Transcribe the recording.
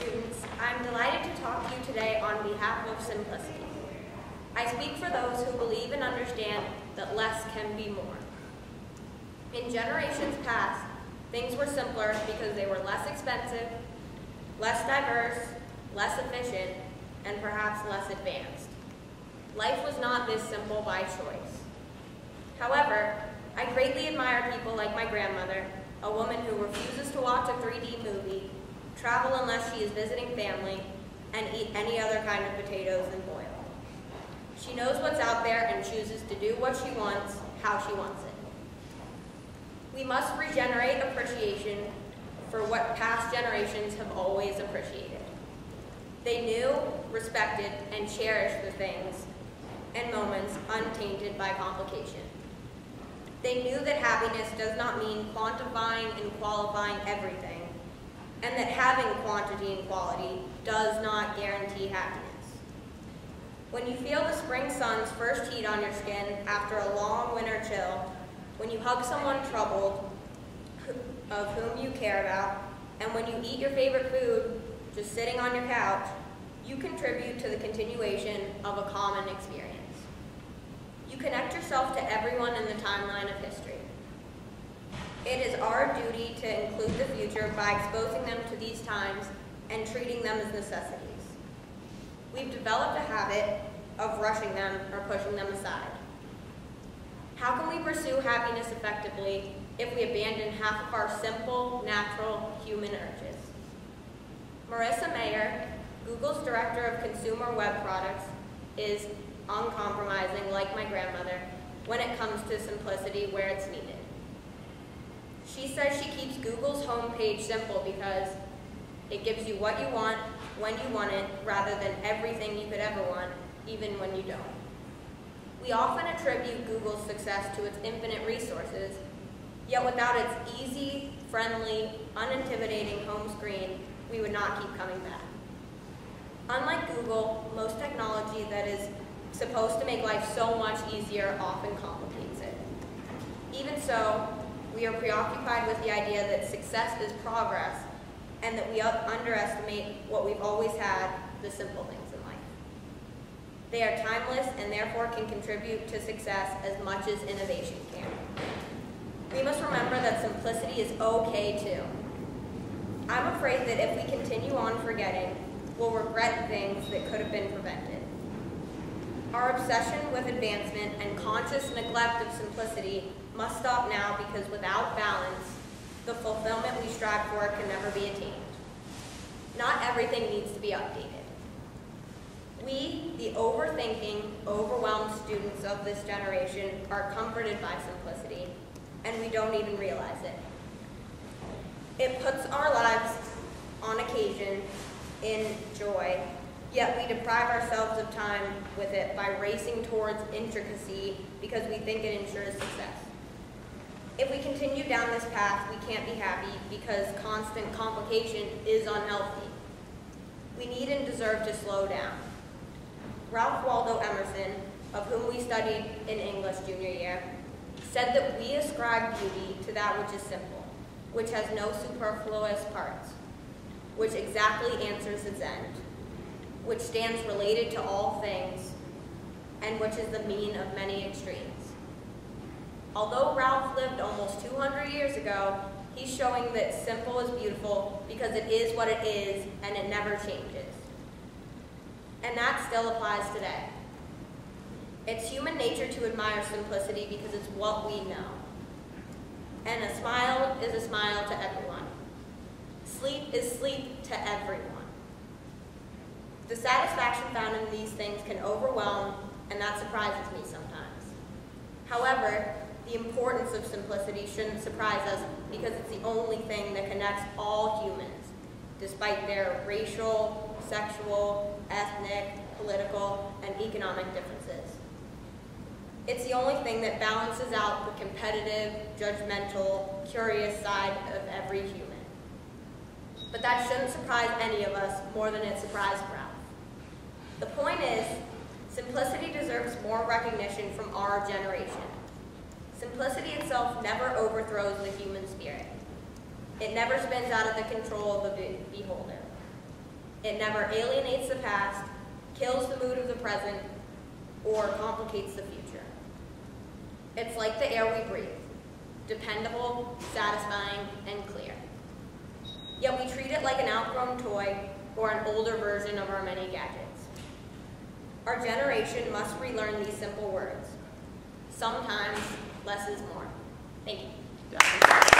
students, I'm delighted to talk to you today on behalf of Simplicity. I speak for those who believe and understand that less can be more. In generations past, things were simpler because they were less expensive, less diverse, less efficient, and perhaps less advanced. Life was not this simple by choice. However, I greatly admire people like my grandmother, a woman who refuses to watch a 3D movie, travel unless she is visiting family, and eat any other kind of potatoes than boiled. She knows what's out there and chooses to do what she wants, how she wants it. We must regenerate appreciation for what past generations have always appreciated. They knew, respected, and cherished the things and moments untainted by complication. They knew that happiness does not mean quantifying and qualifying everything, and that having quantity and quality does not guarantee happiness. When you feel the spring sun's first heat on your skin after a long winter chill, when you hug someone troubled of whom you care about, and when you eat your favorite food just sitting on your couch, you contribute to the continuation of a common experience. You connect yourself to everyone in the timeline of history. It is our duty to include the future by exposing them to these times and treating them as necessities. We've developed a habit of rushing them or pushing them aside. How can we pursue happiness effectively if we abandon half of our simple, natural, human urges? Marissa Mayer, Google's Director of Consumer Web Products, is uncompromising, like my grandmother, when it comes to simplicity where it's needed. She says she keeps Google's homepage simple because it gives you what you want, when you want it, rather than everything you could ever want, even when you don't. We often attribute Google's success to its infinite resources, yet without its easy, friendly, unintimidating home screen, we would not keep coming back. Unlike Google, most technology that is supposed to make life so much easier often complicates it. Even so, we are preoccupied with the idea that success is progress and that we underestimate what we've always had, the simple things in life. They are timeless and therefore can contribute to success as much as innovation can. We must remember that simplicity is okay too. I'm afraid that if we continue on forgetting, we'll regret things that could have been prevented. Our obsession with advancement and conscious neglect of simplicity must stop now because without balance, the fulfillment we strive for can never be attained. Not everything needs to be updated. We, the overthinking, overwhelmed students of this generation, are comforted by simplicity, and we don't even realize it. It puts our lives on occasion in joy, yet we deprive ourselves of time with it by racing towards intricacy because we think it ensures success. If we continue down this path, we can't be happy because constant complication is unhealthy. We need and deserve to slow down. Ralph Waldo Emerson, of whom we studied in English junior year, said that we ascribe beauty to that which is simple, which has no superfluous parts, which exactly answers its end, which stands related to all things, and which is the mean of many extremes. Although Ralph lived almost 200 years ago, he's showing that simple is beautiful because it is what it is and it never changes. And that still applies today. It's human nature to admire simplicity because it's what we know. And a smile is a smile to everyone. Sleep is sleep to everyone. The satisfaction found in these things can overwhelm, and that surprises me sometimes. However, the importance of simplicity shouldn't surprise us because it's the only thing that connects all humans, despite their racial, sexual, ethnic, political, and economic differences. It's the only thing that balances out the competitive, judgmental, curious side of every human. But that shouldn't surprise any of us more than it surprised Ralph. The point is, simplicity deserves more recognition from our generation. Simplicity itself never overthrows the human spirit. It never spins out of the control of the beholder. It never alienates the past, kills the mood of the present, or complicates the future. It's like the air we breathe, dependable, satisfying, and clear. Yet we treat it like an outgrown toy or an older version of our many gadgets. Our generation must relearn these simple words. Sometimes less is more. Thank you.